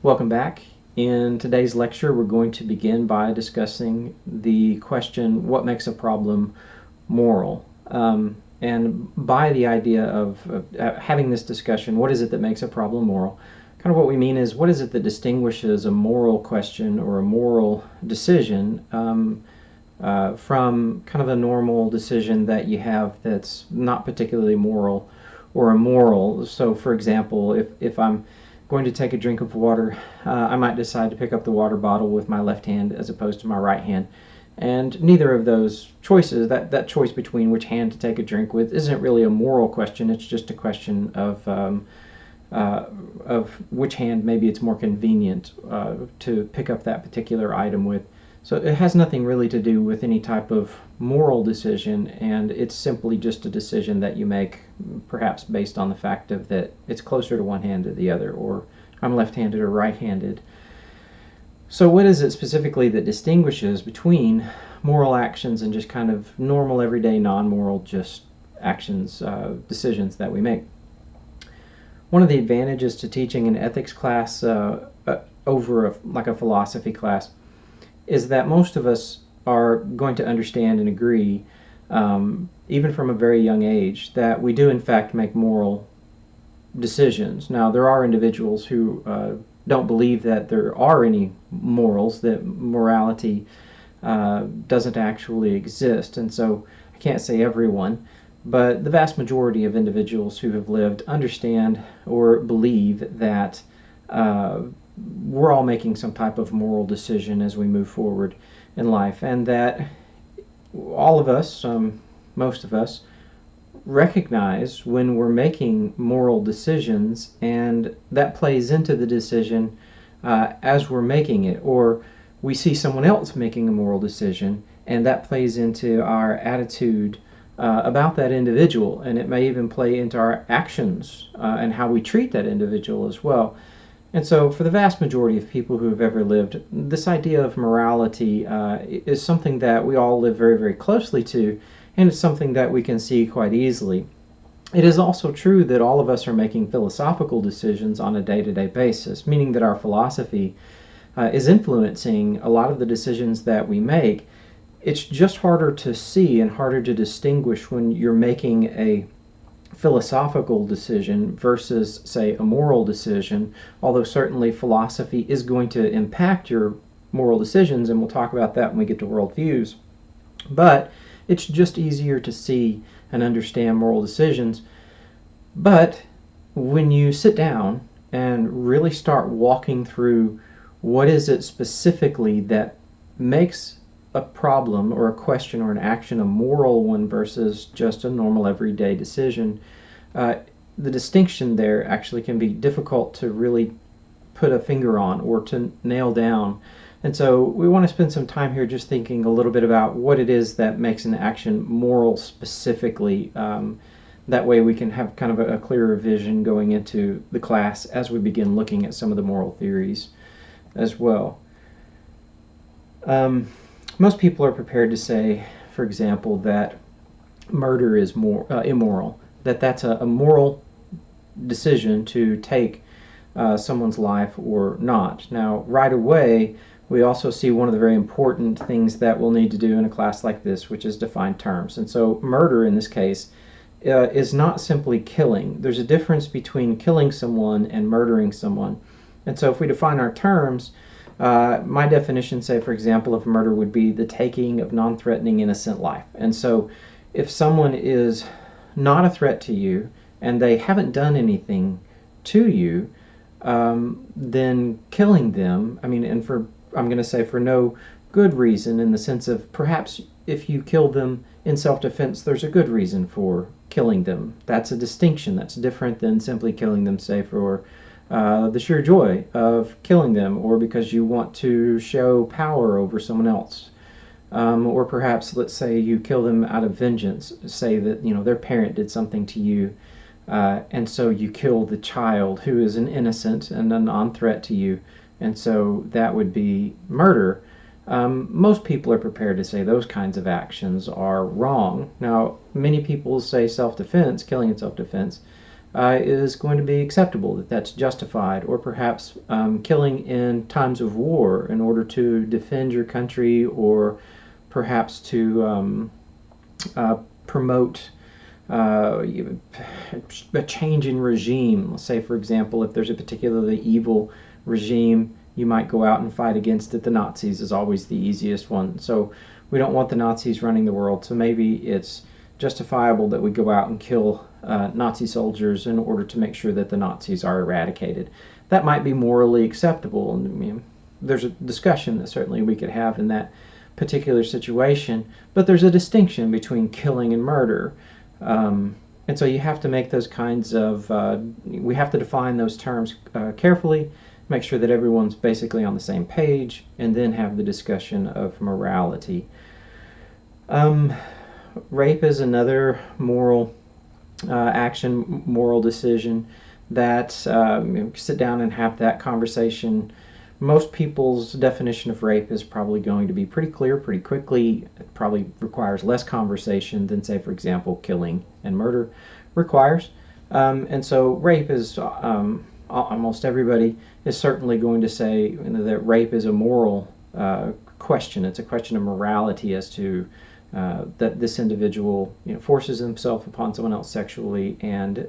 Welcome back. In today's lecture, we're going to begin by discussing the question, what makes a problem moral? And by the idea of having this discussion, what is it that makes a problem moral? Kind of what we mean is, what is it that distinguishes a moral question or a moral decision from kind of a normal decision that you have that's not particularly moral or immoral? So, for example, if I'm going to take a drink of water, I might decide to pick up the water bottle with my left hand as opposed to my right hand. And neither of those choices, that choice between which hand to take a drink with, isn't really a moral question. It's just a question of which hand maybe it's more convenient to pick up that particular item with. So it has nothing really to do with any type of moral decision, and it's simply just a decision that you make, perhaps based on the fact of that it's closer to one hand or the other, or I'm left-handed or right-handed. So what is it specifically that distinguishes between moral actions and just kind of normal, everyday, non-moral just actions, decisions that we make? One of the advantages to teaching an ethics class over like a philosophy class is that most of us are going to understand and agree, even from a very young age, that we do in fact make moral decisions. Now, there are individuals who don't believe that there are any morals, that morality doesn't actually exist, and so I can't say everyone, but the vast majority of individuals who have lived understand or believe that we're all making some type of moral decision as we move forward in life, and that all of us, most of us, recognize when we're making moral decisions, and that plays into the decision as we're making it, or we see someone else making a moral decision, and that plays into our attitude about that individual, and it may even play into our actions and how we treat that individual as well. And so for the vast majority of people who have ever lived, this idea of morality is something that we all live very, very closely to, and it's something that we can see quite easily. It is also true that all of us are making philosophical decisions on a day-to-day basis, meaning that our philosophy is influencing a lot of the decisions that we make. It's just harder to see and harder to distinguish when you're making a philosophical decision versus, say, a moral decision, although certainly philosophy is going to impact your moral decisions, and we'll talk about that when we get to worldviews. But it's just easier to see and understand moral decisions. But when you sit down and really start walking through what is it specifically that makes a problem or a question or an action a moral one versus just a normal everyday decision, the distinction there actually can be difficult to really put a finger on or to nail down. And so we want to spend some time here just thinking a little bit about what it is that makes an action moral specifically. That way we can have kind of a clearer vision going into the class as we begin looking at some of the moral theories as well. Most people are prepared to say, for example, that murder is immoral, that that's a moral decision to take someone's life or not. Now, right away, we also see one of the very important things that we'll need to do in a class like this, which is define terms. And so murder, in this case, is not simply killing. There's a difference between killing someone and murdering someone. And so if we define our terms, my definition, say, for example, of murder would be the taking of non-threatening innocent life. And so if someone is not a threat to you and they haven't done anything to you, then killing them, I mean, and I'm going to say for no good reason, in the sense of perhaps if you kill them in self-defense, there's a good reason for killing them. That's a distinction. That's different than simply killing them, say, for the sheer joy of killing them, or because you want to show power over someone else. Or perhaps, let's say, you kill them out of vengeance. Say that, their parent did something to you, and so you kill the child who is an innocent and a non-threat to you, and so that would be murder. Most people are prepared to say those kinds of actions are wrong. Now, many people say self-defense, killing in self-defense, is going to be acceptable, that that's justified, or perhaps killing in times of war in order to defend your country, or perhaps to promote a change in regime. Let's say, for example, if there's a particularly evil regime, you might go out and fight against it. The Nazis is always the easiest one. So we don't want the Nazis running the world, so maybe it's justifiable that we go out and kill Nazi soldiers in order to make sure that the Nazis are eradicated. That might be morally acceptable, and I mean, there's a discussion that certainly we could have in that particular situation, but there's a distinction between killing and murder. And so you have to make those kinds of, we have to define those terms carefully, make sure that everyone's basically on the same page, and then have the discussion of morality. Rape is another moral action, moral decision that sit down and have that conversation. Most people's definition of rape is probably going to be pretty clear pretty quickly. It probably requires less conversation than, say, for example, killing and murder requires. And so rape is, almost everybody is certainly going to say that rape is a moral question. It's a question of morality as to that this individual forces himself upon someone else sexually, and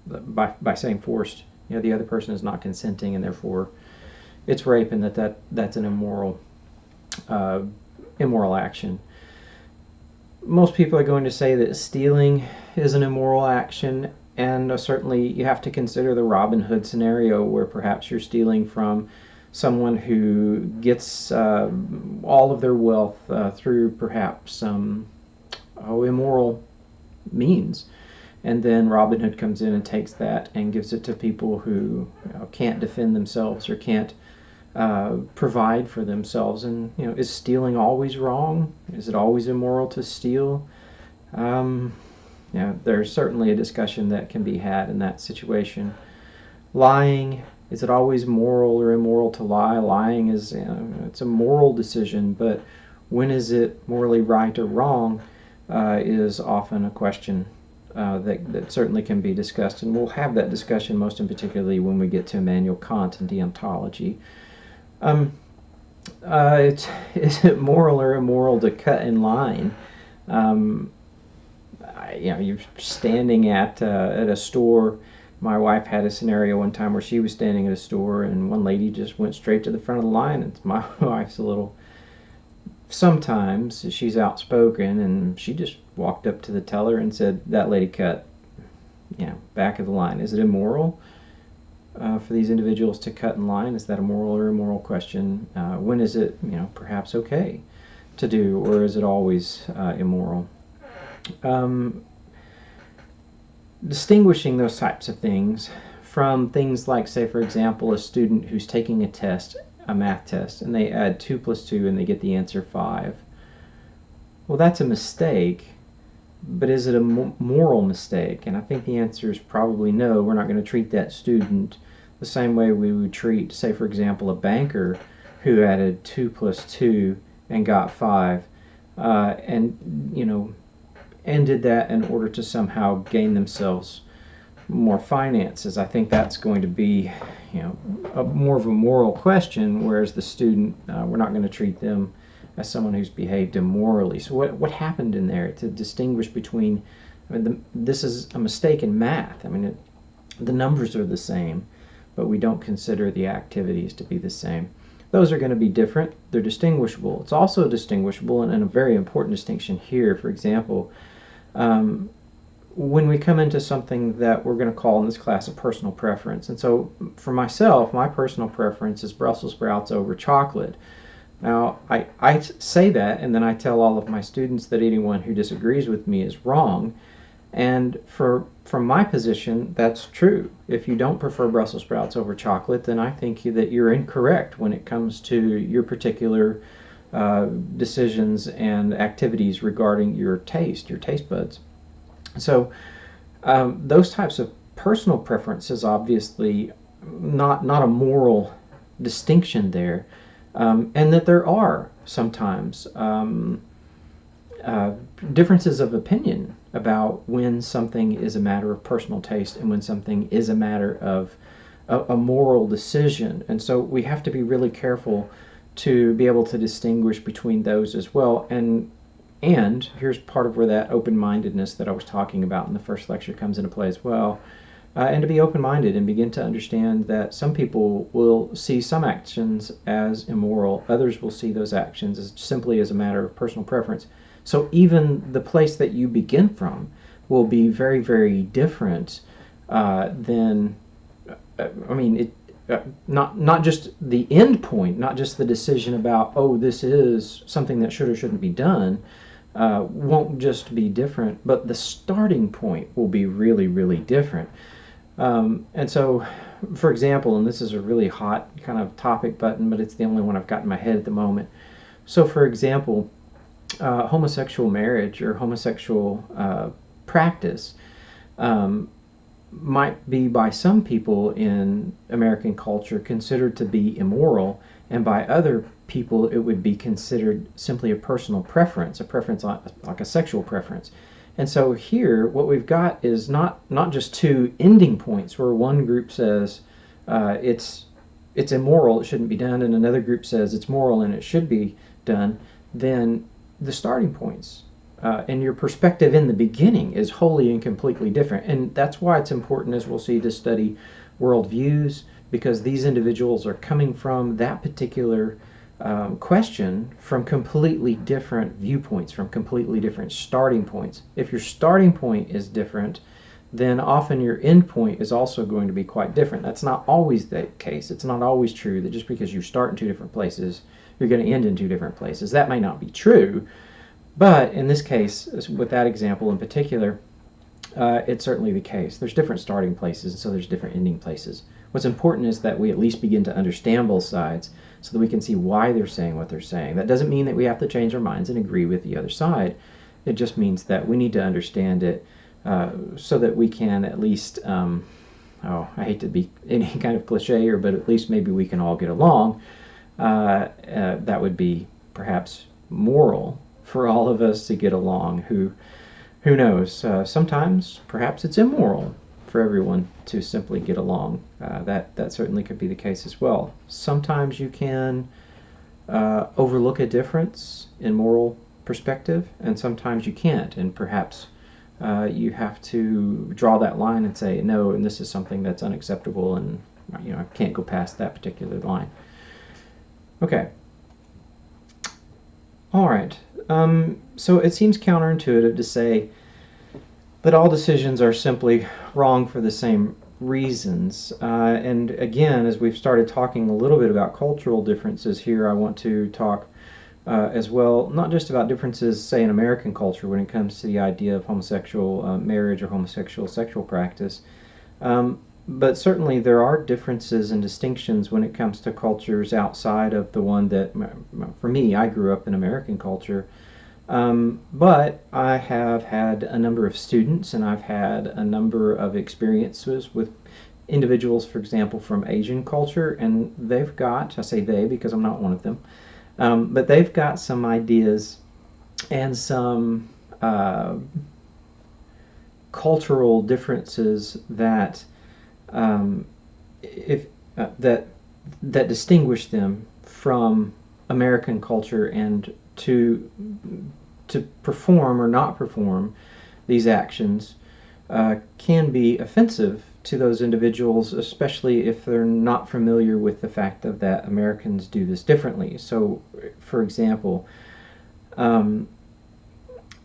by saying forced, the other person is not consenting, and therefore it's rape, and that's an immoral action. Most people are going to say that stealing is an immoral action, and certainly you have to consider the Robin Hood scenario, where perhaps you're stealing from someone who gets all of their wealth through perhaps immoral means. And then Robin Hood comes in and takes that and gives it to people who can't defend themselves or can't provide for themselves. And is stealing always wrong? Is it always immoral to steal? There's certainly a discussion that can be had in that situation. Lying, is it always moral or immoral to lie? Lying is it's a moral decision, but when is it morally right or wrong is often a question that certainly can be discussed, and we'll have that discussion most in particularly when we get to Immanuel Kant and deontology. Is it moral or immoral to cut in line? You're standing at a store. My wife had a scenario one time where she was standing at a store, and one lady just went straight to the front of the line. And my wife's a little, sometimes she's outspoken, and she just walked up to the teller and said, "That lady cut, back of the line." Is it immoral for these individuals to cut in line? Is that a moral or immoral question? When is it, perhaps okay to do, or is it always immoral? Distinguishing those types of things from things like, say, for example, a student who's taking a test, a math test, and they add 2 + 2 and they get the answer 5. Well, that's a mistake, but is it a moral mistake? And I think the answer is probably no. We're not going to treat that student the same way we would treat, say, for example, a banker who added 2 + 2 and got 5, and did that in order to somehow gain themselves more finances. I think that's going to be, more of a moral question, whereas the student, we're not going to treat them as someone who's behaved immorally. So what happened in there to distinguish between, this is a mistake in math. The numbers are the same, but we don't consider the activities to be the same. Those are going to be different. They're distinguishable. It's also distinguishable, and a very important distinction here, for example, when we come into something that we're going to call in this class a personal preference. And so for myself, my personal preference is Brussels sprouts over chocolate. Now, I say that, and then I tell all of my students that anyone who disagrees with me is wrong. And from my position, that's true. If you don't prefer Brussels sprouts over chocolate, then I think that you're incorrect when it comes to your particular decisions and activities regarding your taste buds. So those types of personal preferences, obviously not a moral distinction there, and that there are sometimes uh, differences of opinion about when something is a matter of personal taste and when something is a matter of a moral decision. And so we have to be really careful to be able to distinguish between those as well. And here's part of where that open-mindedness that I was talking about in the first lecture comes into play as well. And to be open-minded and begin to understand that some people will see some actions as immoral, others will see those actions as simply as a matter of personal preference. So even the place that you begin from will be very, very different than, I mean, not just the end point, not just the decision about, oh, this is something that should or shouldn't be done, won't just be different, but the starting point will be really, really different. And so, for example, and this is a really hot kind of topic button, but it's the only one I've got in my head at the moment. So, for example, homosexual marriage or homosexual practice might be by some people in American culture considered to be immoral, and by other people it would be considered simply a personal preference, a preference like a sexual preference. And so here what we've got is not just two ending points where one group says it's immoral, it shouldn't be done, and another group says it's moral and it should be done. Then the starting points and your perspective in the beginning is wholly and completely different. And that's why it's important, as we'll see, to study worldviews, because these individuals are coming from that particular question from completely different viewpoints, from completely different starting points. If your starting point is different, then often your end point is also going to be quite different. That's not always the case. It's not always true that just because you start in two different places, you're going to end in two different places. That may not be true, but in this case, with that example in particular, it's certainly the case. There's different starting places, and so there's different ending places. What's important is that we at least begin to understand both sides so that we can see why they're saying what they're saying. That doesn't mean that we have to change our minds and agree with the other side. It just means that we need to understand it so that we can at least, I hate to be any kind of cliche, but at least maybe we can all get along. That would be perhaps moral for all of us to get along. Who knows? Sometimes perhaps it's immoral for everyone to simply get along. That certainly could be the case as well. Sometimes you can overlook a difference in moral perspective, and sometimes you can't, and perhaps you have to draw that line and say no, and this is something that's unacceptable, and I can't go past that particular line. Okay. All right. So it seems counterintuitive to say that all decisions are simply wrong for the same reasons. And again, as we've started talking a little bit about cultural differences here, I want to talk as well, not just about differences, say, in American culture when it comes to the idea of homosexual marriage or homosexual sexual practice. But certainly there are differences and distinctions when it comes to cultures outside of the one that, for me, I grew up in American culture. But I have had a number of students, and I've had a number of experiences with individuals, for example, from Asian culture, and they've got, I say they because I'm not one of them, but they've got some ideas and some cultural differences that that distinguish them from American culture, and to perform or not perform these actions can be offensive to those individuals, especially if they're not familiar with the fact that Americans do this differently. So, for example, in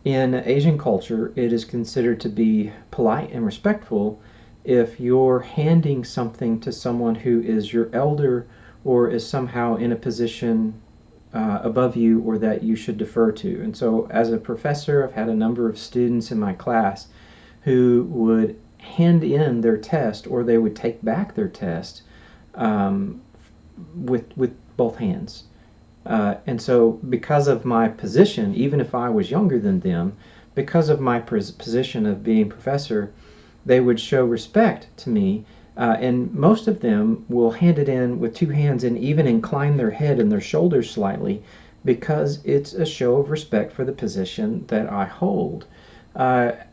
Asian culture, it is considered to be polite and respectful if you're handing something to someone who is your elder or is somehow in a position above you or that you should defer to. And so as a professor, I've had a number of students in my class who would hand in their test, or they would take back their test with both hands. And so because of my position, even if I was younger than them, because of my position of being professor, they would show respect to me, and most of them will hand it in with two hands and even incline their head and their shoulders slightly, because it's a show of respect for the position that I hold.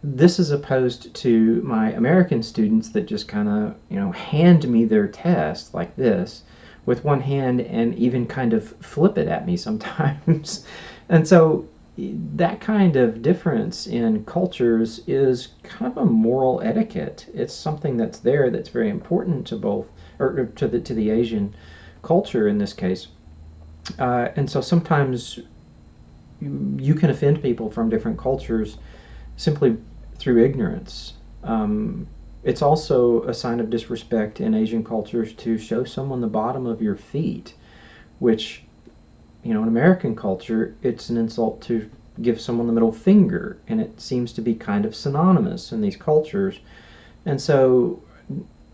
This is opposed to my American students that just kind of, hand me their test like this with one hand and even kind of flip it at me sometimes. And so that kind of difference in cultures is kind of a moral etiquette. It's something that's there that's very important to both, or to the Asian culture in this case. And so sometimes you can offend people from different cultures simply through ignorance. It's also a sign of disrespect in Asian cultures to show someone the bottom of your feet, which, in American culture, it's an insult to give someone the middle finger, and it seems to be kind of synonymous in these cultures. And so,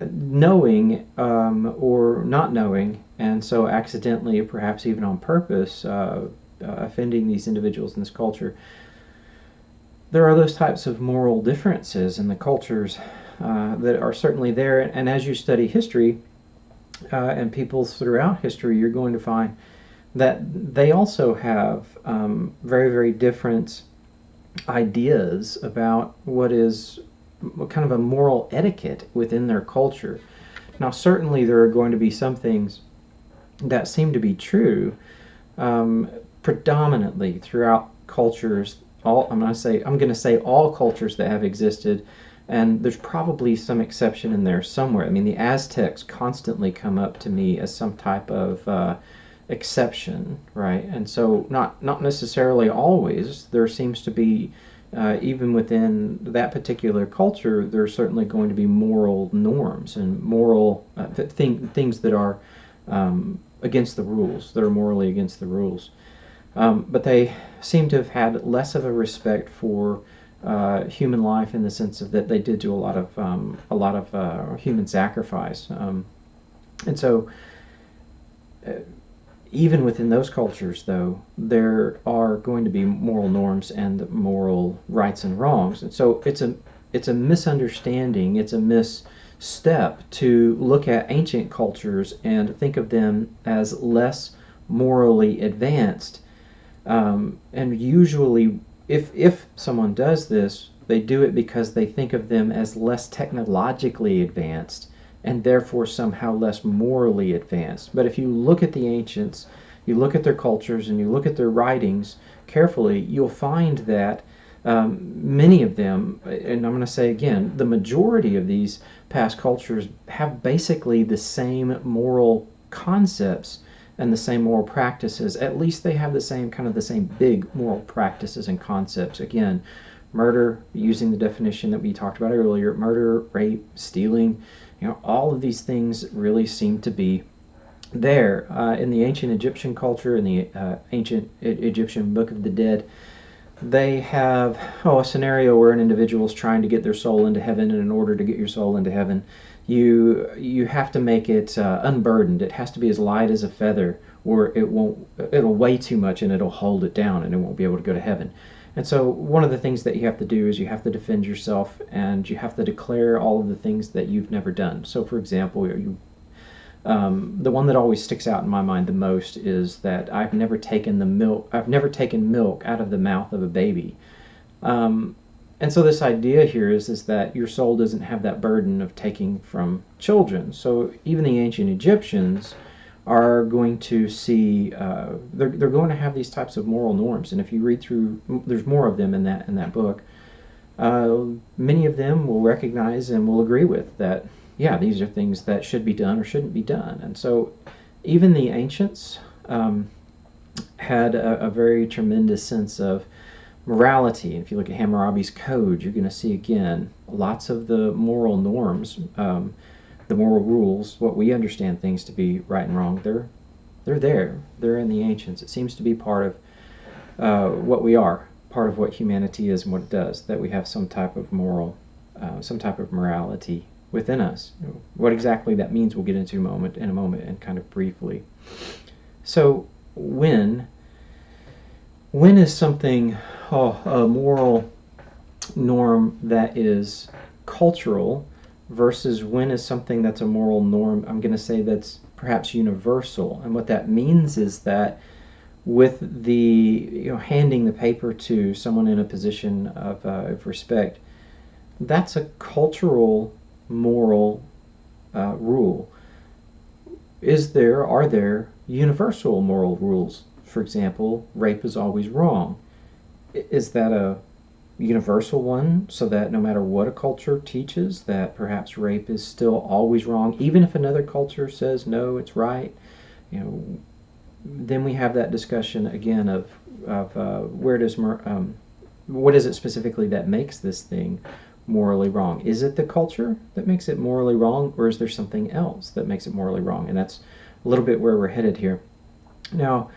knowing or not knowing, and so accidentally, perhaps even on purpose, offending these individuals in this culture, there are those types of moral differences in the cultures that are certainly there. And as you study history and peoples throughout history, you're going to find that they also have very, very different ideas about what is kind of a moral etiquette within their culture. Now, certainly there are going to be some things that seem to be true predominantly throughout cultures. I'm going to say all cultures that have existed, and there's probably some exception in there somewhere. I mean, the Aztecs constantly come up to me as some type of exception, right? And so not necessarily always. There seems to be even within that particular culture, there's certainly going to be moral norms and moral things that are against the rules, that are morally against the rules. But they seem to have had less of a respect for human life in the sense of that they did do a lot of human sacrifice, and so even within those cultures, though, there are going to be moral norms and moral rights and wrongs, and so it's a misunderstanding, it's a misstep to look at ancient cultures and think of them as less morally advanced. And usually, if someone does this, they do it because they think of them as less technologically advanced and therefore somehow less morally advanced. But if you look at the ancients, you look at their cultures, and you look at their writings carefully, you'll find that many of them, and I'm going to say again, the majority of these past cultures have basically the same moral concepts and the same moral practices. At least they have the same big moral practices and concepts. Again, murder, using the definition that we talked about earlier, murder, rape, stealing, all of these things really seem to be there. In the ancient Egyptian culture, in the ancient Egyptian Book of the Dead, they have a scenario where an individual is trying to get their soul into heaven, and in order to get your soul into heaven, you have to make it unburdened. It has to be as light as a feather, or it'll weigh too much and it'll hold it down and it won't be able to go to heaven. And so one of the things that you have to do is you have to defend yourself, and you have to declare all of the things that you've never done. So for example, the one that always sticks out in my mind the most is that I've never taken milk out of the mouth of a baby. And so this idea here is that your soul doesn't have that burden of taking from children. So even the ancient Egyptians are going to see, they're going to have these types of moral norms. And if you read through, there's more of them in that book. Many of them will recognize and will agree with that, yeah, these are things that should be done or shouldn't be done. And so even the ancients had a very tremendous sense of morality. If you look at Hammurabi's Code, you're going to see again lots of the moral norms, the moral rules, what we understand things to be right and wrong. They're there. They're in the ancients. It seems to be part of what we are, part of what humanity is and what it does. That we have some type of some type of morality within us. What exactly that means, we'll get into in a moment, and kind of briefly. So when is something a moral norm that is cultural versus when is something that's a moral norm, I'm going to say, that's perhaps universal? And what that means is that with the handing the paper to someone in a position of respect. That's a cultural moral rule. Are there universal moral rules? For example, rape is always wrong. Is that a universal one, so that no matter what a culture teaches, that perhaps rape is still always wrong, even if another culture says no, it's right? Then we have that discussion again of what is it specifically that makes this thing morally wrong? Is it the culture that makes it morally wrong, or is there something else that makes it morally wrong? And that's a little bit where we're headed here. Now,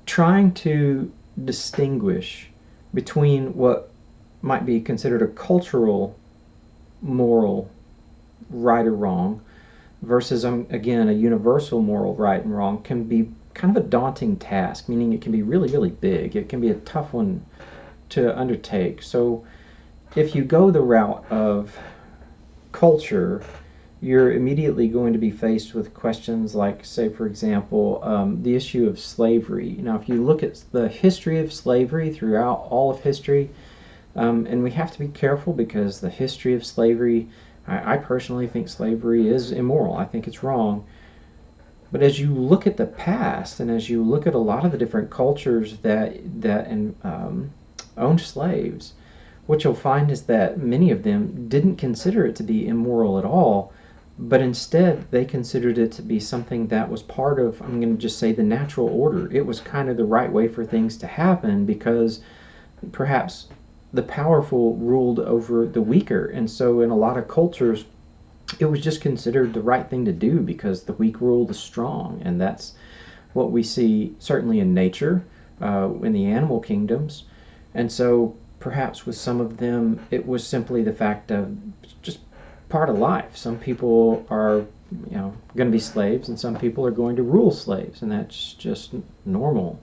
trying to distinguish between what might be considered a cultural moral right or wrong versus, again, a universal moral right and wrong can be kind of a daunting task, meaning it can be really, really big. It can be a tough one to undertake. So if you go the route of culture, you're immediately going to be faced with questions like, say, for example, the issue of slavery. Now, if you look at the history of slavery throughout all of history, and we have to be careful because the history of slavery, I personally think slavery is immoral. I think it's wrong. But as you look at the past, and as you look at a lot of the different cultures that owned slaves, what you'll find is that many of them didn't consider it to be immoral at all, but instead they considered it to be something that was part of, I'm going to just say, the natural order. It was kind of the right way for things to happen because perhaps the powerful ruled over the weaker. And so in a lot of cultures, it was just considered the right thing to do because the weak rule the strong. And that's what we see certainly in nature, in the animal kingdoms. And so perhaps with some of them, it was simply the fact of just part of life. Some people are going to be slaves, and some people are going to rule slaves, and that's just normal.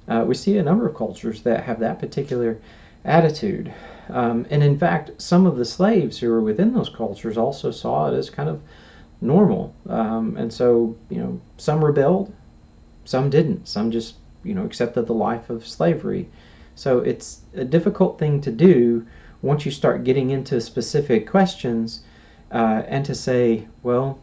We see a number of cultures that have that particular attitude. And in fact, some of the slaves who were within those cultures also saw it as kind of normal. And so, some rebelled, some didn't. Some just, accepted the life of slavery. So it's a difficult thing to do once you start getting into specific questions and to say, well,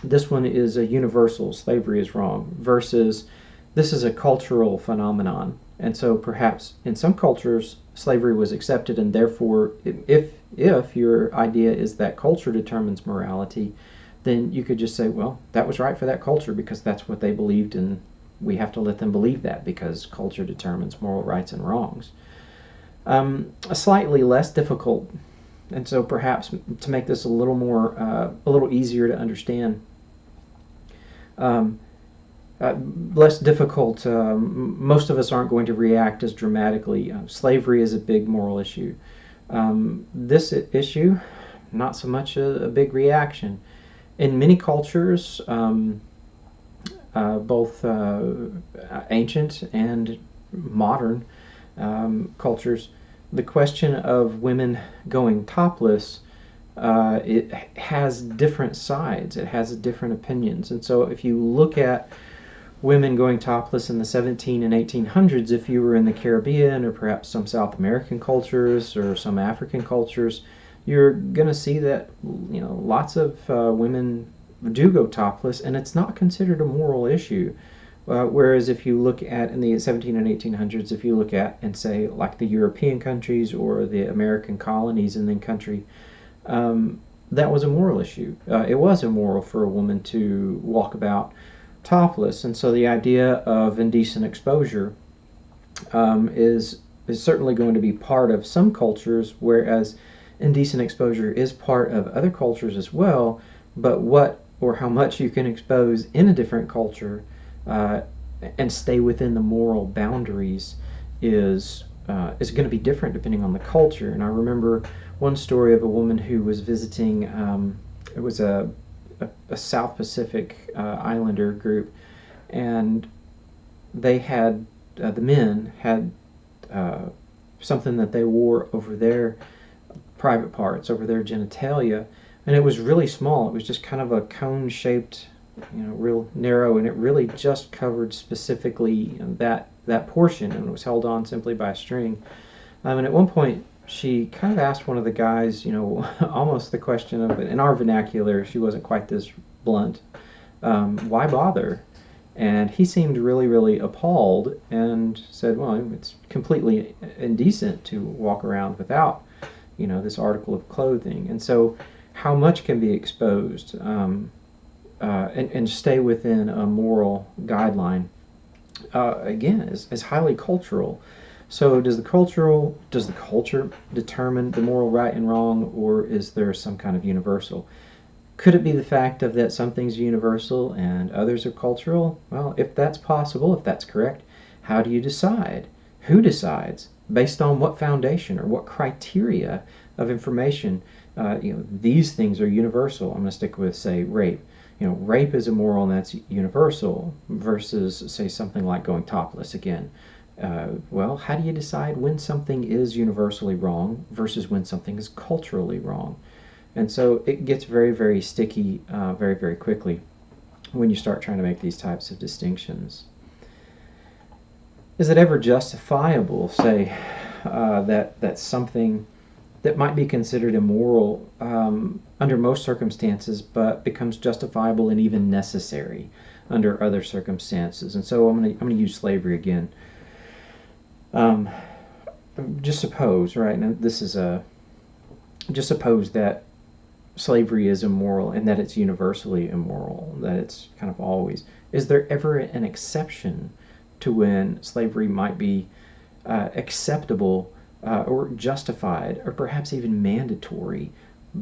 this one is a universal, slavery is wrong, versus this is a cultural phenomenon. And so perhaps in some cultures, slavery was accepted, and therefore, if your idea is that culture determines morality, then you could just say, well, that was right for that culture because that's what they believed, and we have to let them believe that because culture determines moral rights and wrongs. A slightly less difficult, and so perhaps to make this a little easier to understand, less difficult. Most of us aren't going to react as dramatically. Slavery is a big moral issue. This issue, not so much a big reaction. In many cultures, both ancient and modern cultures, the question of women going topless, it has different sides. It has different opinions. And so if you look at women going topless in the 17 and 1800s, if you were in the Caribbean or perhaps some South American cultures or some African cultures, you're going to see that lots of women do go topless, and it's not considered a moral issue. Whereas if you look at in the 17 and 1800s, if you look at and say like the European countries or the American colonies in the country, that was a moral issue. It was immoral for a woman to walk about topless, and so the idea of indecent exposure is certainly going to be part of some cultures, whereas indecent exposure is part of other cultures as well. But what or how much you can expose in a different culture and stay within the moral boundaries is going to be different depending on the culture. And I remember one story of a woman who was visiting. It was a South Pacific Islander group, and they had the men had something that they wore over their private parts, over their genitalia, and it was really small. It was just kind of a cone-shaped, real narrow, and it really just covered specifically that portion and was held on simply by a string. And at one point, she kind of asked one of the guys, almost the question of, in our vernacular, she wasn't quite this blunt, why bother? And he seemed really, really appalled and said, well, it's completely indecent to walk around without, this article of clothing. And so how much can be exposed and stay within a moral guideline, again, is highly cultural. So does the culture determine the moral right and wrong, or is there some kind of universal? Could it be the fact of that some things are universal and others are cultural? Well, if that's possible, if that's correct, how do you decide? Who decides? Based on what foundation or what criteria of information? These things are universal. I'm going to stick with, say, rape. Rape is immoral and that's universal versus, say, something like going topless again. Well, how do you decide when something is universally wrong versus when something is culturally wrong? And so it gets very, very sticky very, very quickly when you start trying to make these types of distinctions. Is it ever justifiable, say, that something that might be considered immoral under most circumstances, but becomes justifiable and even necessary under other circumstances? And so I'm going to use slavery again. Just suppose, right? Now this is just suppose that slavery is immoral and that it's universally immoral, that it's kind of always. Is there ever an exception to when slavery might be acceptable or justified or perhaps even mandatory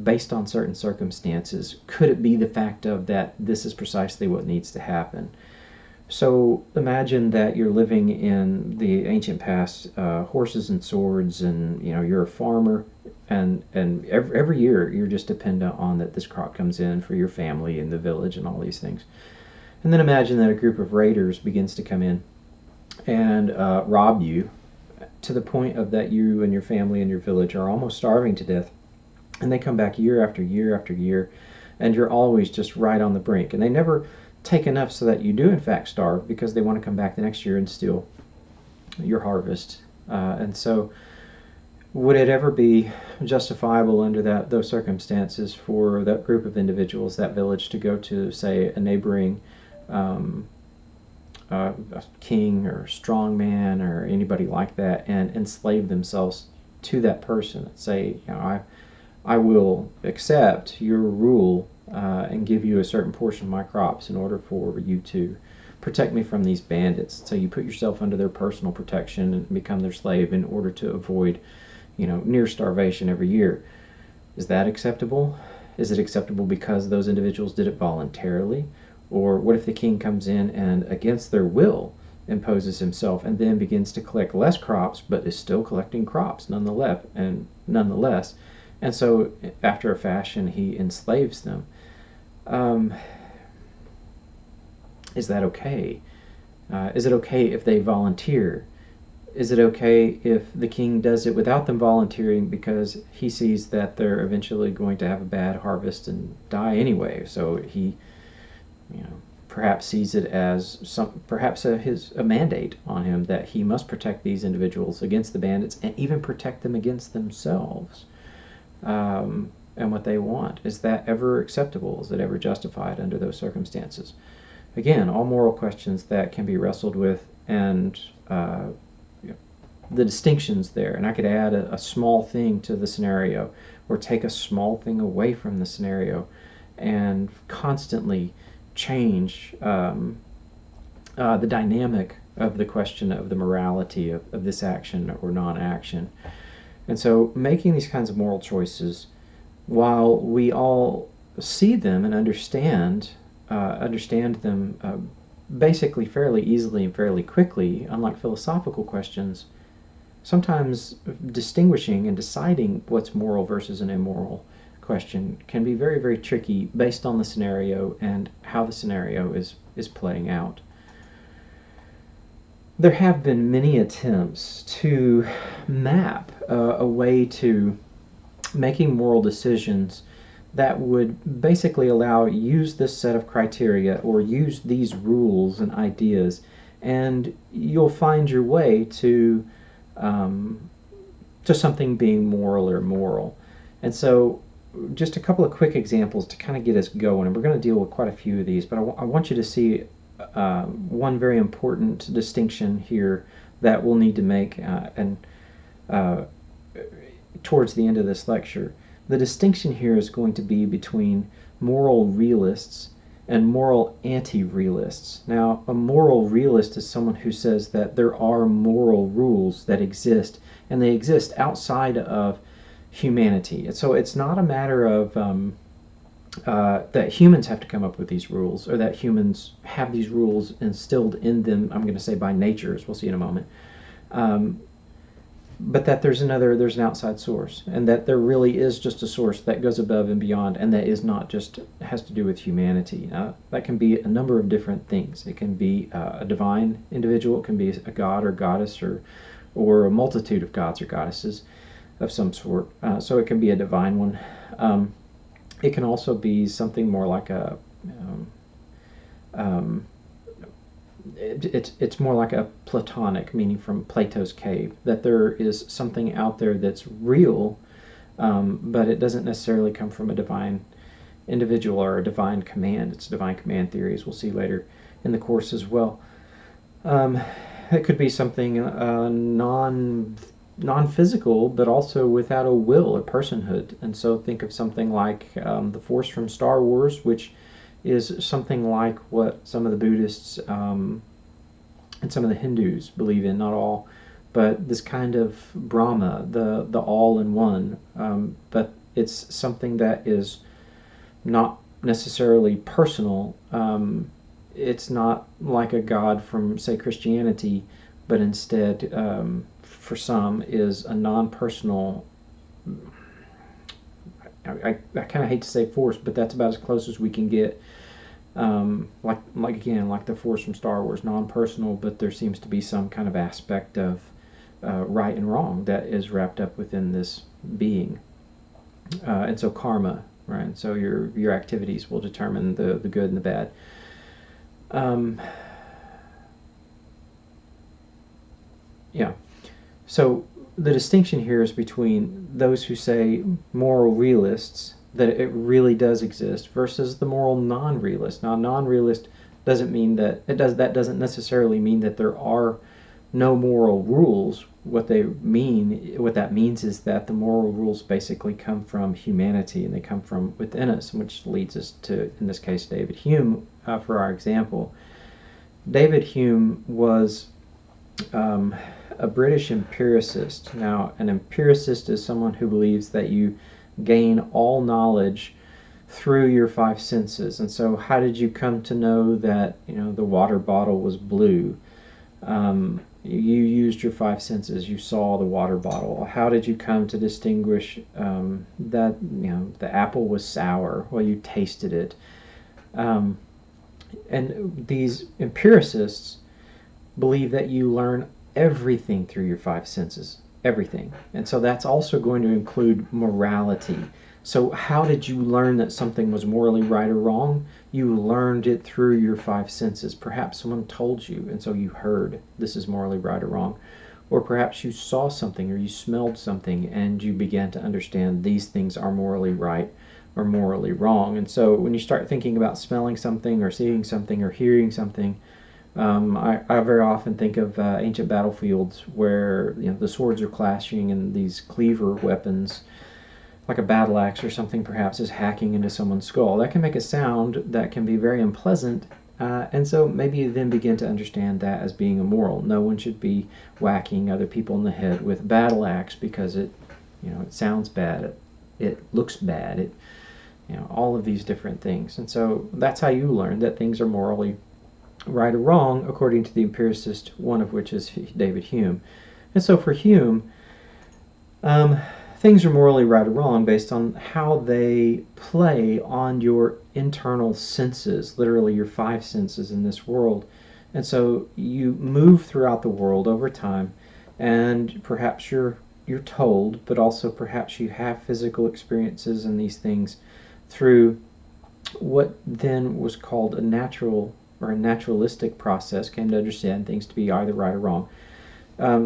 based on certain circumstances? Could it be the fact of that this is precisely what needs to happen? So imagine that you're living in the ancient past, horses and swords, and you're a farmer, and every year you're just dependent on that this crop comes in for your family and the village and all these things. And then imagine that a group of raiders begins to come in and rob you to the point of that you and your family and your village are almost starving to death. And they come back year after year after year, and you're always just right on the brink. And they never take enough so that you do in fact starve, because they want to come back the next year and steal your harvest. And so would it ever be justifiable under those circumstances for that group of individuals, that village, to go to, say, a neighboring a king or strong man or anybody like that and enslave themselves to that person? Say, I will accept your rule and give you a certain portion of my crops in order for you to protect me from these bandits. So you put yourself under their personal protection and become their slave in order to avoid, near starvation every year. Is that acceptable? Is it acceptable because those individuals did it voluntarily? Or what if the king comes in and against their will imposes himself and then begins to collect less crops but is still collecting crops nonetheless, and so after a fashion he enslaves them? Is that okay? Is it okay if they volunteer? Is it okay if the king does it without them volunteering because he sees that they're eventually going to have a bad harvest and die anyway? So he, perhaps sees it as a mandate on him that he must protect these individuals against the bandits and even protect them against themselves and what they want. Is that ever acceptable? Is it ever justified under those circumstances? Again, all moral questions that can be wrestled with, and the distinctions there. And I could add a small thing to the scenario or take a small thing away from the scenario and constantly change the dynamic of the question of the morality of this action or non-action. And so making these kinds of moral choices, while we all see them and understand them basically fairly easily and fairly quickly, unlike philosophical questions, sometimes distinguishing and deciding what's moral versus an immoral question can be very, very tricky based on the scenario and how the scenario is playing out. There have been many attempts to map a way to making moral decisions that would basically use this set of criteria or use these rules and ideas and you'll find your way um, to something being moral or moral. And so just a couple of quick examples to kind of get us going, and we're going to deal with quite a few of these, but I want you to see one very important distinction here that we'll need to make and towards the end of this lecture. The distinction here is going to be between moral realists and moral anti-realists. Now, a moral realist is someone who says that there are moral rules that exist, and they exist outside of humanity. And so it's not a matter of that humans have to come up with these rules, or that humans have these rules instilled in them, I'm going to say by nature, as we'll see in a moment. But that there's an outside source, and that there really is just a source that goes above and beyond, and that is not just has to do with humanity. That can be a number of different things. It can be a divine individual, it can be a god or goddess, or a multitude of gods or goddesses of some sort. So it can be a divine one. It can also be something more like a it's more like a Platonic, meaning from Plato's cave, that there is something out there that's real, but it doesn't necessarily come from a divine individual or a divine command. It's divine command theory, as we'll see later in the course as well. It could be something non-physical, but also without a will or personhood. And so think of something like the Force from Star Wars, which is something like what some of the Buddhists and some of the Hindus believe in, not all, but this kind of Brahma, the all-in-one, but it's something that is not necessarily personal. It's not like a god from, say, Christianity, but instead, for some, is a non-personal, I kind of hate to say force, but that's about as close as we can get. Like the Force from Star Wars, non-personal, but there seems to be some kind of aspect of right and wrong that is wrapped up within this being. And so karma, right? And so your activities will determine the good and the bad. Yeah. So the distinction here is between those who say moral realists, that it really does exist, versus the moral non-realist. Now, non-realist doesn't mean that that doesn't necessarily mean that there are no moral rules. What that means is that the moral rules basically come from humanity, and they come from within us, which leads us to, in this case, David Hume for our example. David Hume was a British empiricist. Now, an empiricist is someone who believes that you gain all knowledge through your five senses. And so how did you come to know that, the water bottle was blue? You used your five senses. You saw the water bottle. How did you come to distinguish that, the apple was sour? Well, you tasted it. And these empiricists believe that you learn everything through your five senses. Everything. And so that's also going to include morality. So how did you learn that something was morally right or wrong? You learned it through your five senses. Perhaps someone told you, and so you heard this is morally right or wrong. Or perhaps you saw something or you smelled something and you began to understand these things are morally right or morally wrong. And so when you start thinking about smelling something or seeing something or hearing something, I very often think of ancient battlefields where the swords are clashing and these cleaver weapons, like a battle axe or something perhaps, is hacking into someone's skull. That can make a sound that can be very unpleasant, and so maybe you then begin to understand that as being immoral. No one should be whacking other people in the head with a battle axe because it sounds bad, it looks bad, all of these different things. And so that's how you learn that things are morally right or wrong, according to the empiricist, one of which is David Hume. And so for Hume, things are morally right or wrong based on how they play on your internal senses, literally your five senses in this world. And so you move throughout the world over time, and perhaps you're told, but also perhaps you have physical experiences and these things through what then was called a natural or a naturalistic process came to understand things to be either right or wrong.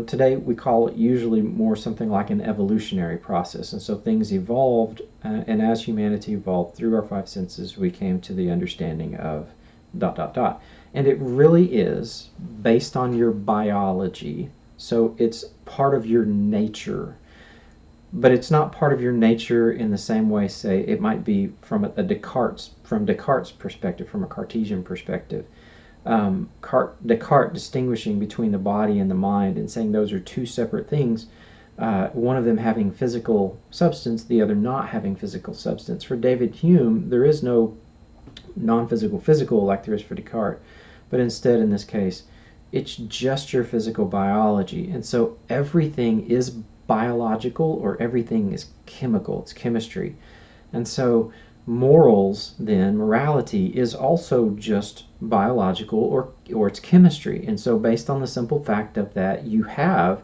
Today we call it usually more something like an evolutionary process. And so things evolved, and as humanity evolved through our five senses, we came to the understanding of ... And it really is based on your biology. So it's part of your nature. But it's not part of your nature in the same way, say, it might be from Descartes' perspective, from a Cartesian perspective. Descartes distinguishing between the body and the mind and saying those are two separate things, one of them having physical substance, the other not having physical substance. For David Hume, there is no non-physical physical like there is for Descartes, but instead in this case, it's just your physical biology. And so everything is biological, or everything is chemical, it's chemistry. And so morals, then, morality, is also just biological, or it's chemistry. And so based on the simple fact of that you have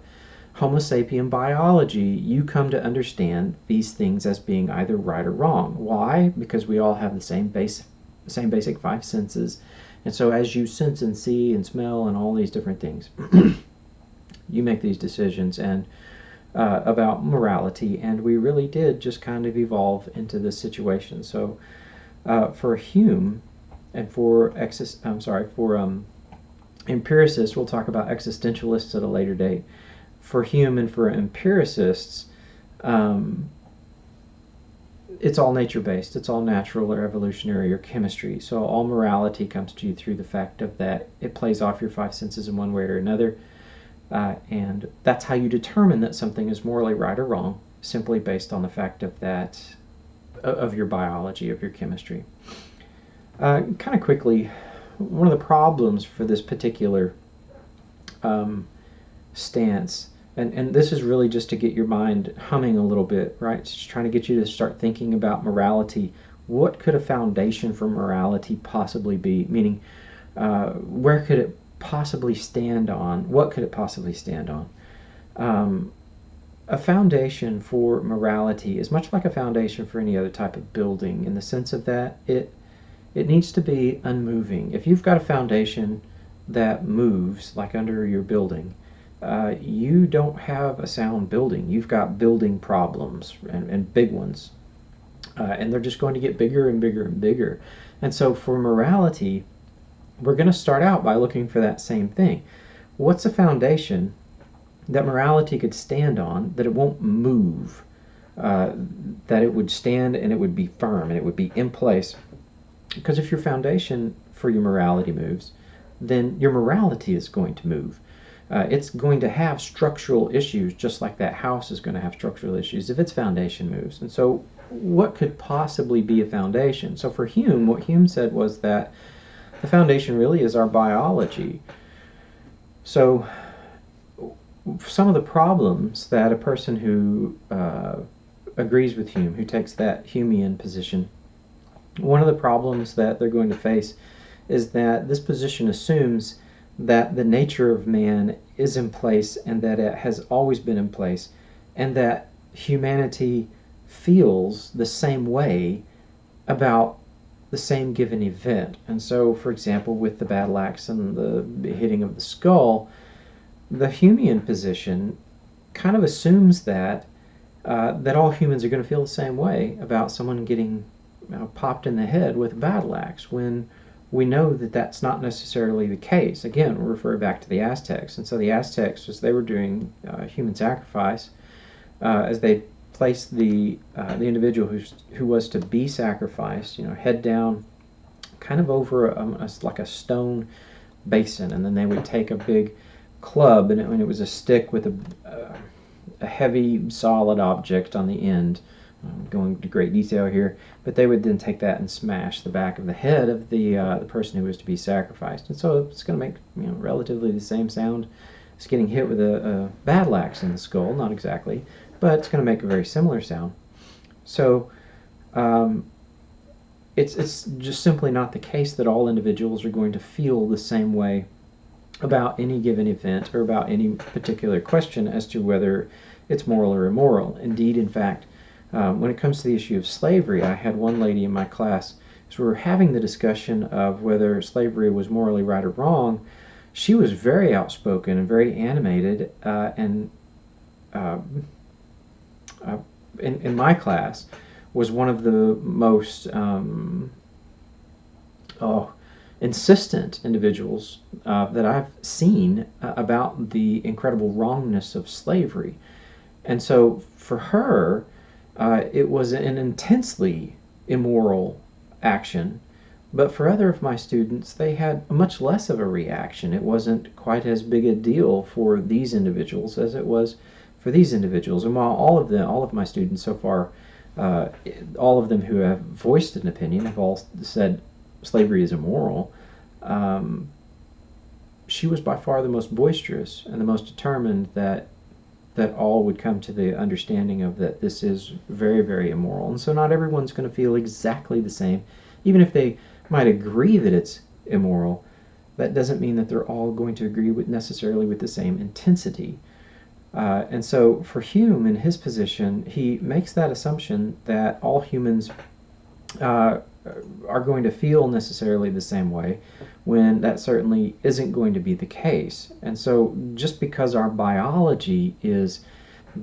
Homo sapien biology, you come to understand these things as being either right or wrong. Why? Because we all have the same basic five senses. And so as you sense and see and smell and all these different things, you make these decisions and about morality, and we really did just kind of evolve into this situation. So for Hume and for empiricists, we'll talk about existentialists at a later date. For Hume and for empiricists, it's all nature-based. It's all natural or evolutionary or chemistry. So all morality comes to you through the fact of that it plays off your five senses in one way or another. And that's how you determine that something is morally right or wrong, simply based on the fact of that, of your biology, of your chemistry. Kind of quickly, one of the problems for this particular stance, and this is really just to get your mind humming a little bit, right? It's just trying to get you to start thinking about morality. What could a foundation for morality possibly be? Meaning, where could it possibly stand on? What could it possibly stand on? A foundation for morality is much like a foundation for any other type of building, in the sense of that it needs to be unmoving. If you've got a foundation that moves, like under your building, you don't have a sound building. You've got building problems, and big ones. And they're just going to get bigger and bigger and bigger. And so for morality, we're going to start out by looking for that same thing. What's a foundation that morality could stand on, that it won't move, that it would stand and it would be firm and it would be in place? Because if your foundation for your morality moves, then your morality is going to move. It's going to have structural issues, just like that house is going to have structural issues if its foundation moves. And so what could possibly be a foundation? So for Hume, what Hume said was that the foundation really is our biology. So some of the problems that a person who agrees with Hume, who takes that Humean position, one of the problems that they're going to face is that this position assumes that the nature of man is in place and that it has always been in place, and that humanity feels the same way about the same given event. And so, for example, with the battle axe and the hitting of the skull, the Humean position kind of assumes that that all humans are going to feel the same way about someone getting popped in the head with a battle axe, when we know that that's not necessarily the case. Again, we'll refer back to the Aztecs. And so the Aztecs, as they were doing human sacrifice, as they placed the individual who was to be sacrificed, head down, kind of over like a stone basin, and then they would take a big club, and it was a stick with a heavy, solid object on the end. I'm going into great detail here, but they would then take that and smash the back of the head of the person who was to be sacrificed. And so it's going to make relatively the same sound as getting hit with a battle axe in the skull. Not exactly, but it's going to make a very similar sound. So it's just simply not the case that all individuals are going to feel the same way about any given event or about any particular question as to whether it's moral or immoral. Indeed, in fact, when it comes to the issue of slavery, I had one lady in my class as we were having the discussion of whether slavery was morally right or wrong, she was very outspoken and very animated, and uh, uh, in my class was one of the most insistent individuals that I've seen about the incredible wrongness of slavery. And so for her, it was an intensely immoral action. But for other of my students, they had much less of a reaction. It wasn't quite as big a deal for these individuals as it was for these individuals. And while all of my students so far, all of them who have voiced an opinion have all said slavery is immoral, she was by far the most boisterous and the most determined that all would come to the understanding of that this is very, very immoral. And so not everyone's going to feel exactly the same. Even if they might agree that it's immoral, that doesn't mean that they're all going to agree with necessarily with the same intensity. And so for Hume, in his position, he makes that assumption that all humans are going to feel necessarily the same way, when that certainly isn't going to be the case. And so just because our biology is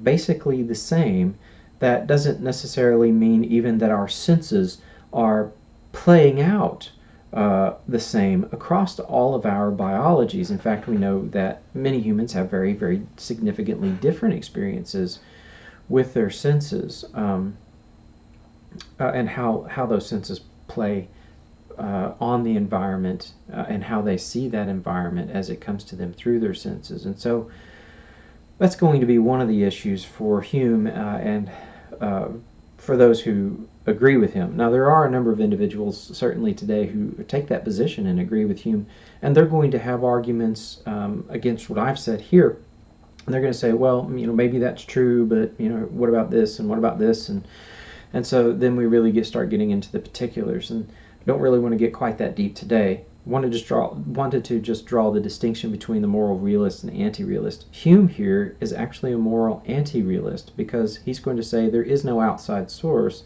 basically the same, that doesn't necessarily mean even that our senses are playing out the same across all of our biologies. In fact, we know that many humans have very, very significantly different experiences with their senses, and how those senses play on the environment, and how they see that environment as it comes to them through their senses. And so that's going to be one of the issues for Hume, and for those who agree with him. Now, there are a number of individuals certainly today who take that position and agree with Hume, and they're going to have arguments against what I've said here. And they're going to say, well, maybe that's true, but what about this and what about this, and so then we really start getting into the particulars, and I don't really want to get quite that deep today. Wanted to just draw the distinction between the moral realist and anti-realist. Hume here is actually a moral anti-realist, because he's going to say there is no outside source.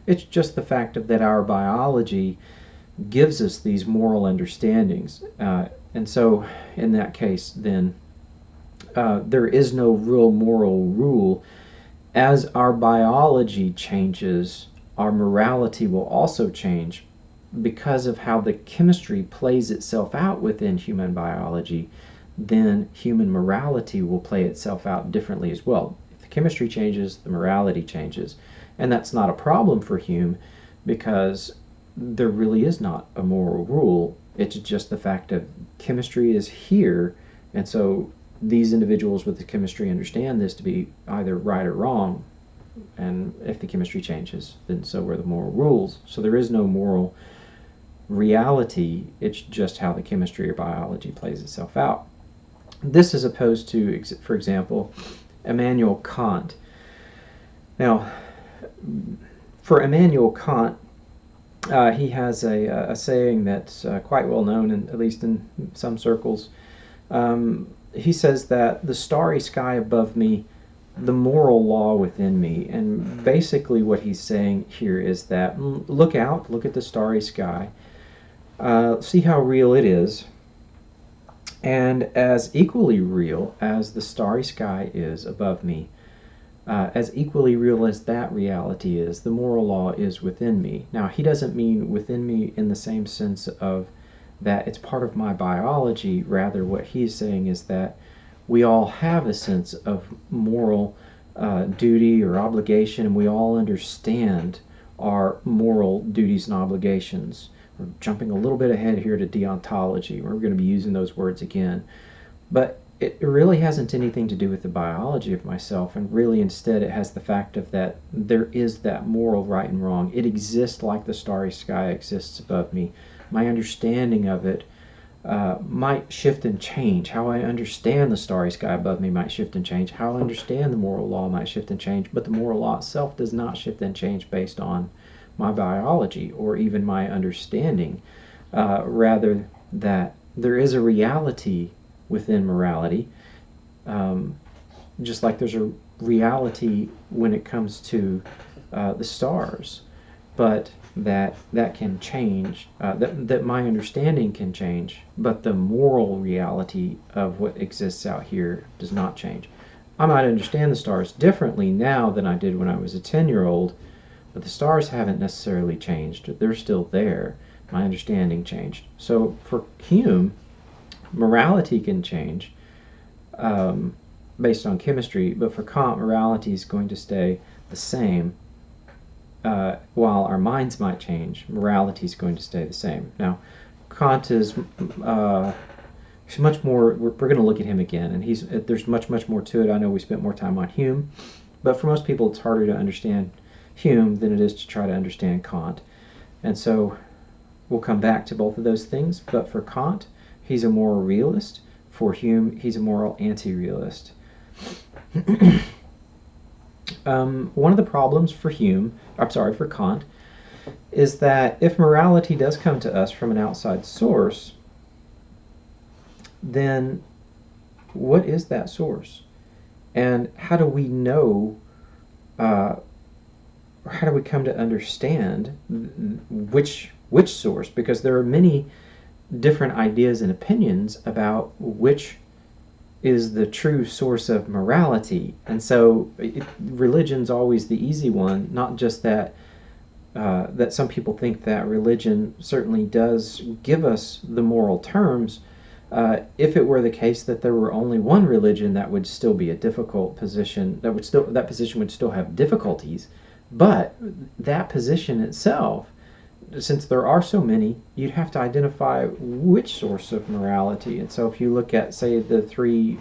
It's just the fact that our biology gives us these moral understandings. And so in that case, then, there is no real moral rule. As our biology changes, our morality will also change, because of how the chemistry plays itself out within human biology. Then human morality will play itself out differently as well. If the chemistry changes, the morality changes. And that's not a problem for Hume, because there really is not a moral rule. It's just the fact of chemistry is here, and so these individuals with the chemistry understand this to be either right or wrong, and if the chemistry changes, then so are the moral rules. So there is no moral reality, it's just how the chemistry or biology plays itself out. This is opposed to, for example, Immanuel Kant. Now, for Immanuel Kant, he has a saying that's quite well known, at least in some circles. He says that the starry sky above me, the moral law within me. And basically what he's saying here is that look out, look at the starry sky, see how real it is, and as equally real as the starry sky is above me, as equally real as that reality is, the moral law is within me. Now, he doesn't mean within me in the same sense of that it's part of my biology. Rather, what he's saying is that we all have a sense of moral duty or obligation, and we all understand our moral duties and obligations. We're jumping a little bit ahead here to deontology. We're going to be using those words again. But it really hasn't anything to do with the biology of myself, and really instead it has the fact of that there is that moral right and wrong. It exists like the starry sky exists above me. My understanding of it might shift and change. How I understand the starry sky above me might shift and change. How I understand the moral law might shift and change, but the moral law itself does not shift and change based on my biology or even my understanding. Rather, that there is a reality within morality, just like there's a reality when it comes to the stars. but that can change, that my understanding can change, but the moral reality of what exists out here does not change. I might understand the stars differently now than I did when I was a 10-year-old, but the stars haven't necessarily changed. They're still there. My understanding changed. So for Hume, morality can change based on chemistry, but for Kant, morality is going to stay the same. While our minds might change, morality is going to stay the same. Now, Kant is much more. We're going to look at him again, and there's much more to it. I know we spent more time on Hume, but for most people, it's harder to understand Hume than it is to try to understand Kant. And so we'll come back to both of those things. But for Kant, he's a moral realist. For Hume, he's a moral anti-realist. One of the problems for for Kant, is that if morality does come to us from an outside source, then what is that source? And how do we know, or how do we come to understand which source? Because there are many different ideas and opinions about which is the true source of morality. And so religion's always the easy one, not just that that some people think that religion certainly does give us the moral terms. If it were the case that there were only one religion, that would still be a difficult position. That position would still have difficulties. But that position itself, since there are so many, you'd have to identify which source of morality. And so if you look at, say, the three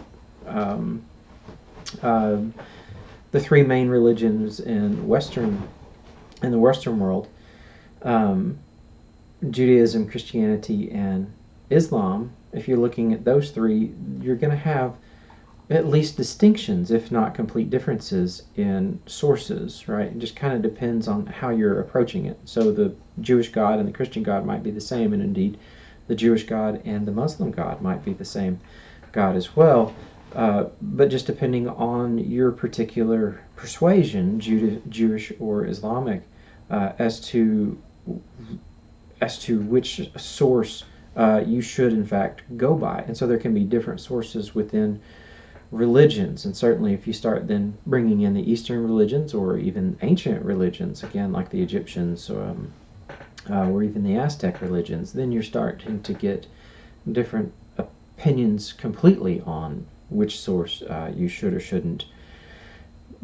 main religions in the Western world, Judaism, Christianity, and Islam, if you're looking at those three, you're going to have at least distinctions, if not complete differences in sources, right? It just kind of depends on how you're approaching it. So the Jewish God and the Christian God might be the same, and indeed the Jewish God and the Muslim God might be the same God as well. But just depending on your particular persuasion, Jewish or Islamic, as to which source you should in fact go by. And so there can be different sources within religions, and certainly if you start then bringing in the Eastern religions or even ancient religions, again like the Egyptians or even the Aztec religions, then you're starting to get different opinions completely on which source you should or shouldn't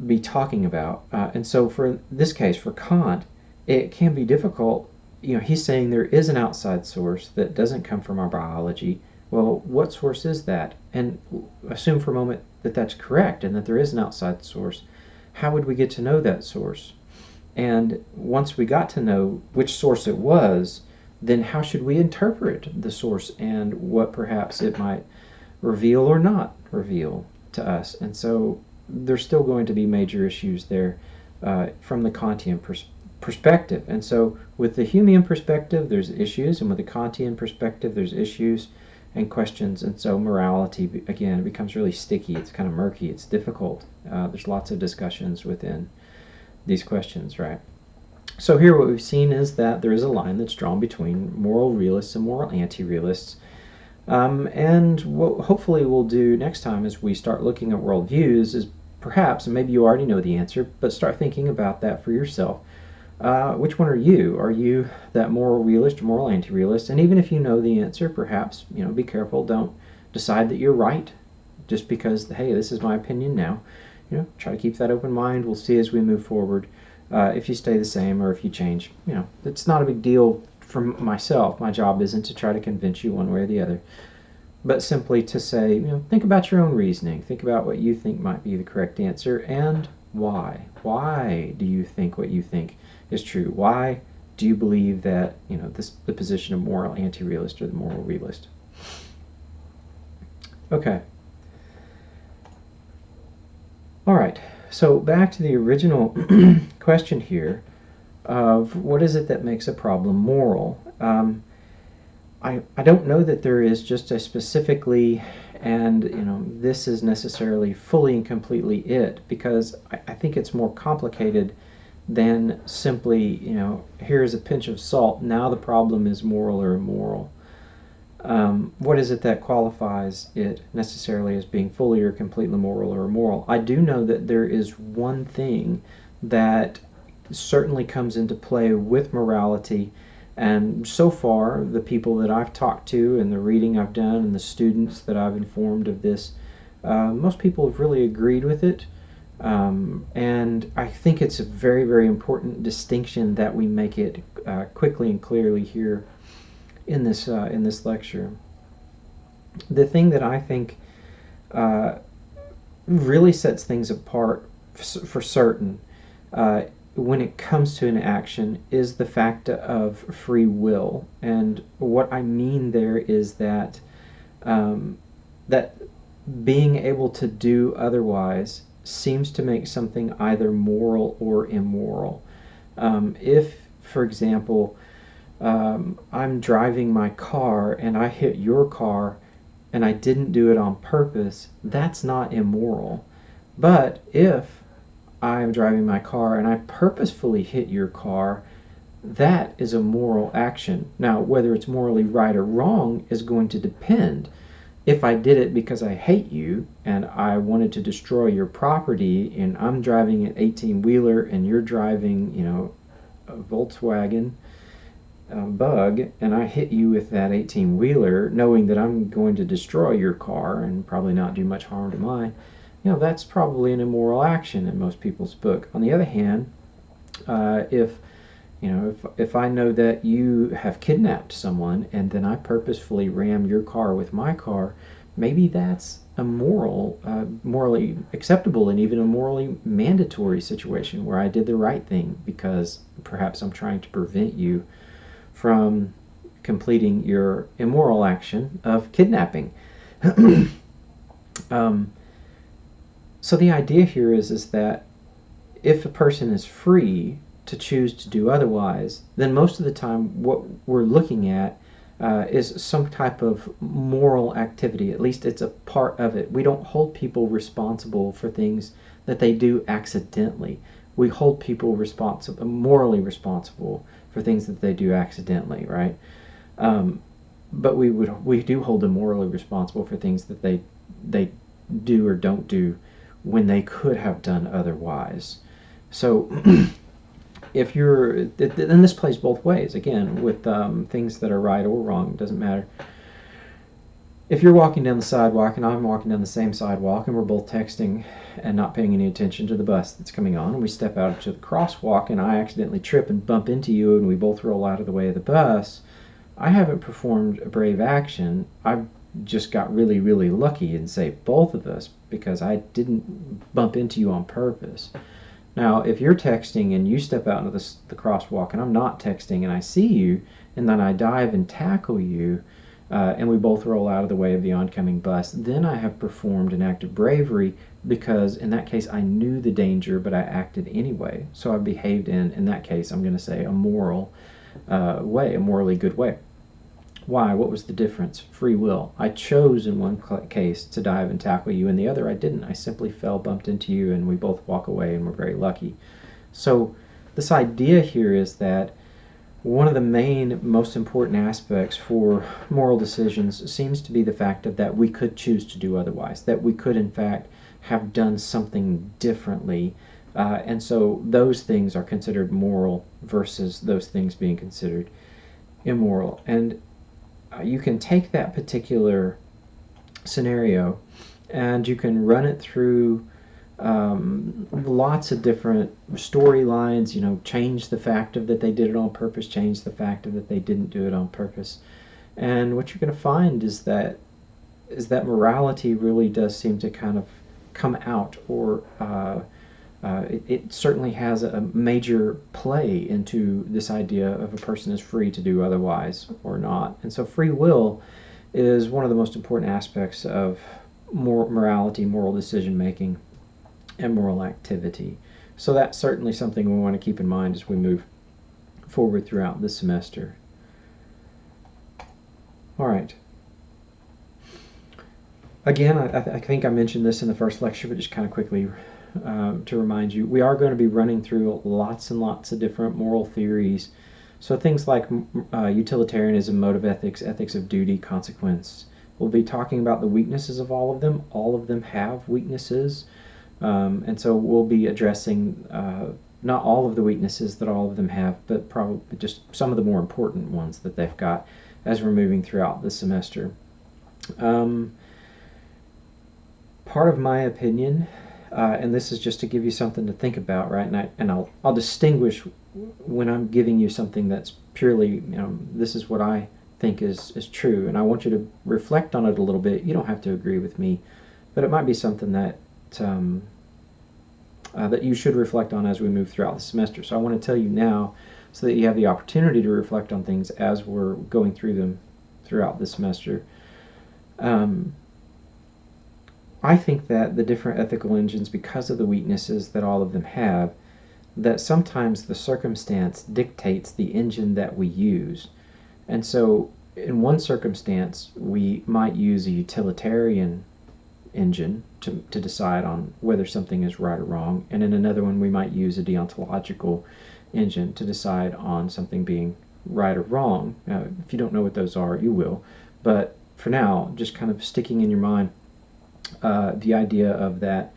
be talking about. And so for this case, for Kant, it can be difficult. He's saying there is an outside source that doesn't come from our biology. Well, what source is that? And assume for a moment that that's correct and that there is an outside source. How would we get to know that source? And once we got to know which source it was, then how should we interpret the source and what perhaps it might reveal or not reveal to us? And so there's still going to be major issues there from the Kantian perspective. And so with the Humean perspective, there's issues, and with the Kantian perspective, there's issues and questions. And so morality, again, it becomes really sticky. It's kind of murky. It's difficult. There's lots of discussions within these questions, right? So here what we've seen is that there is a line that's drawn between moral realists and moral anti-realists. And what hopefully we'll do next time as we start looking at worldviews is perhaps, and maybe you already know the answer, but start thinking about that for yourself. Which one are you? Are you that moral realist or moral anti-realist? And even if you know the answer, perhaps, be careful. Don't decide that you're right just because, hey, this is my opinion now. Try to keep that open mind. We'll see as we move forward if you stay the same or if you change. It's not a big deal for myself. My job isn't to try to convince you one way or the other, but simply to say, think about your own reasoning. Think about what you think might be the correct answer and why. Why do you think what you think is true? Why do you believe that the position of moral anti-realist or the moral realist? Okay. All right. So back to the original question here of what is it that makes a problem moral? I don't know that there is just a specifically, and this is necessarily fully and completely it, because I think it's more complicated than simply, here's a pinch of salt, now the problem is moral or immoral. What is it that qualifies it necessarily as being fully or completely moral or immoral? I do know that there is one thing that certainly comes into play with morality, and so far the people that I've talked to and the reading I've done and the students that I've informed of this, most people have really agreed with it. And I think it's a very, very important distinction that we make it quickly and clearly here in this lecture. The thing that I think really sets things apart for certain when it comes to an action is the fact of free will. And what I mean there is that that being able to do otherwise seems to make something either moral or immoral. If, for example, I'm driving my car and I hit your car and I didn't do it on purpose, that's not immoral. But if I'm driving my car and I purposefully hit your car, that is a moral action. Now, whether it's morally right or wrong is going to depend. If I did it because I hate you and I wanted to destroy your property, and I'm driving an 18-wheeler and you're driving, a Volkswagen Bug, and I hit you with that 18-wheeler knowing that I'm going to destroy your car and probably not do much harm to mine, that's probably an immoral action in most people's book. On the other hand, if I know that you have kidnapped someone and then I purposefully ram your car with my car, maybe that's a morally acceptable and even a morally mandatory situation where I did the right thing because perhaps I'm trying to prevent you from completing your immoral action of kidnapping. So the idea here is that if a person is free to choose to do otherwise, then most of the time what we're looking at is some type of moral activity. At least it's a part of it. We don't hold people responsible for things that they do accidentally. We hold people morally responsible for things that they do accidentally, right? But we do hold them morally responsible for things that they do or don't do when they could have done otherwise. So if you're, and this plays both ways, again, with things that are right or wrong, it doesn't matter. If you're walking down the sidewalk and I'm walking down the same sidewalk and we're both texting and not paying any attention to the bus that's coming on, and we step out into the crosswalk and I accidentally trip and bump into you and we both roll out of the way of the bus, I haven't performed a brave action. I've just got really, really lucky and saved both of us because I didn't bump into you on purpose. Now, if you're texting and you step out into the crosswalk and I'm not texting and I see you and then I dive and tackle you and we both roll out of the way of the oncoming bus, then I have performed an act of bravery because in that case I knew the danger but I acted anyway. So I behaved in that case, I'm going to say, a moral way, a morally good way. Why? What was the difference? Free will. I chose in one case to dive and tackle you, in the other I didn't. I simply fell, bumped into you, and we both walk away and we're very lucky. So this idea here is that one of the main, most important aspects for moral decisions seems to be the fact that we could choose to do otherwise, that we could in fact have done something differently, and so those things are considered moral versus those things being considered immoral. And you can take that particular scenario and you can run it through lots of different storylines, change the fact of that they did it on purpose, change the fact of that they didn't do it on purpose. And what you're going to find is that morality really does seem to kind of come out, or it certainly has a major play into this idea of a person is free to do otherwise or not. And so free will is one of the most important aspects of morality, moral decision making, and moral activity. So that's certainly something we want to keep in mind as we move forward throughout this semester. All right. Again, I think I mentioned this in the first lecture, but just kind of quickly to remind you, we are going to be running through lots and lots of different moral theories. So things like utilitarianism, motive ethics, ethics of duty, consequence. We'll be talking about the weaknesses of all of them. All of them have weaknesses. And so we'll be addressing not all of the weaknesses that all of them have, but probably just some of the more important ones that they've got as we're moving throughout the semester. Part of my opinion, and this is just to give you something to think about, right? And I'll distinguish when I'm giving you something that's purely, this is what I think is true, and I want you to reflect on it a little bit. You don't have to agree with me, but it might be something that that you should reflect on as we move throughout the semester. So I want to tell you now so that you have the opportunity to reflect on things as we're going through them throughout the semester. I think that the different ethical engines, because of the weaknesses that all of them have, that sometimes the circumstance dictates the engine that we use. And so in one circumstance, we might use a utilitarian engine to decide on whether something is right or wrong, and in another one we might use a deontological engine to decide on something being right or wrong. Now, if you don't know what those are, you will, but for now, just kind of sticking in your mind the idea of that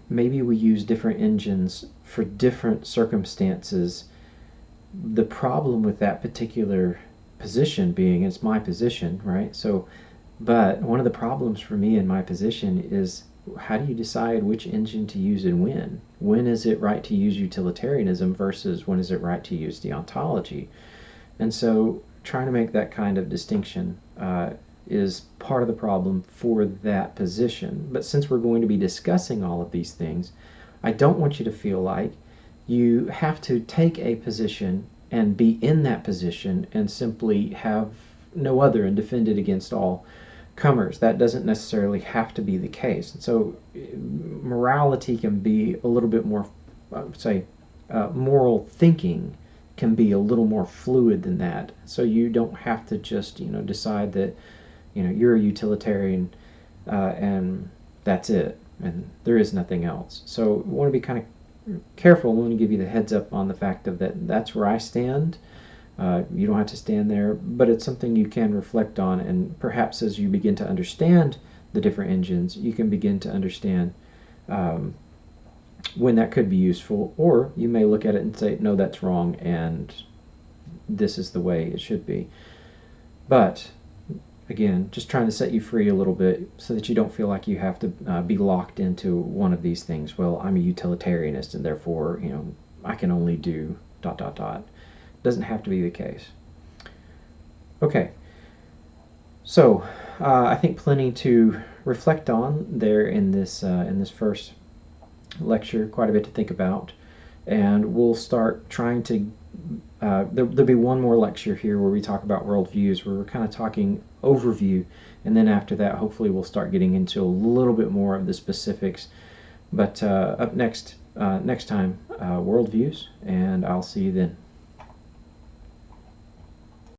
maybe we use different engines for different circumstances. The problem with that particular position being, it's my position, right? So but one of the problems for me in my position is, how do you decide which engine to use and when? When is it right to use utilitarianism versus when is it right to use deontology? And so trying to make that kind of distinction is part of the problem for that position. But since we're going to be discussing all of these things, I don't want you to feel like you have to take a position and be in that position and simply have no other and defend it against all comers. That doesn't necessarily have to be the case. And so morality can be a little bit more, moral thinking can be a little more fluid than that. So you don't have to just, decide that, you're a utilitarian and that's it, and there is nothing else. So we want to be kind of careful. I want to give you the heads up on the fact of that's where I stand. You don't have to stand there, but it's something you can reflect on, and perhaps as you begin to understand the different engines, you can begin to understand when that could be useful, or you may look at it and say, no, that's wrong, and this is the way it should be. But again, just trying to set you free a little bit so that you don't feel like you have to be locked into one of these things. Well, I'm a utilitarianist, and therefore, I can only do ... Doesn't have to be the case. Okay, so I think plenty to reflect on there in this first lecture. Quite a bit to think about, and we'll start trying to. There'll be one more lecture here where we talk about worldviews, where we're kind of talking overview, and then after that, hopefully, we'll start getting into a little bit more of the specifics. But up next time, worldviews, and I'll see you then.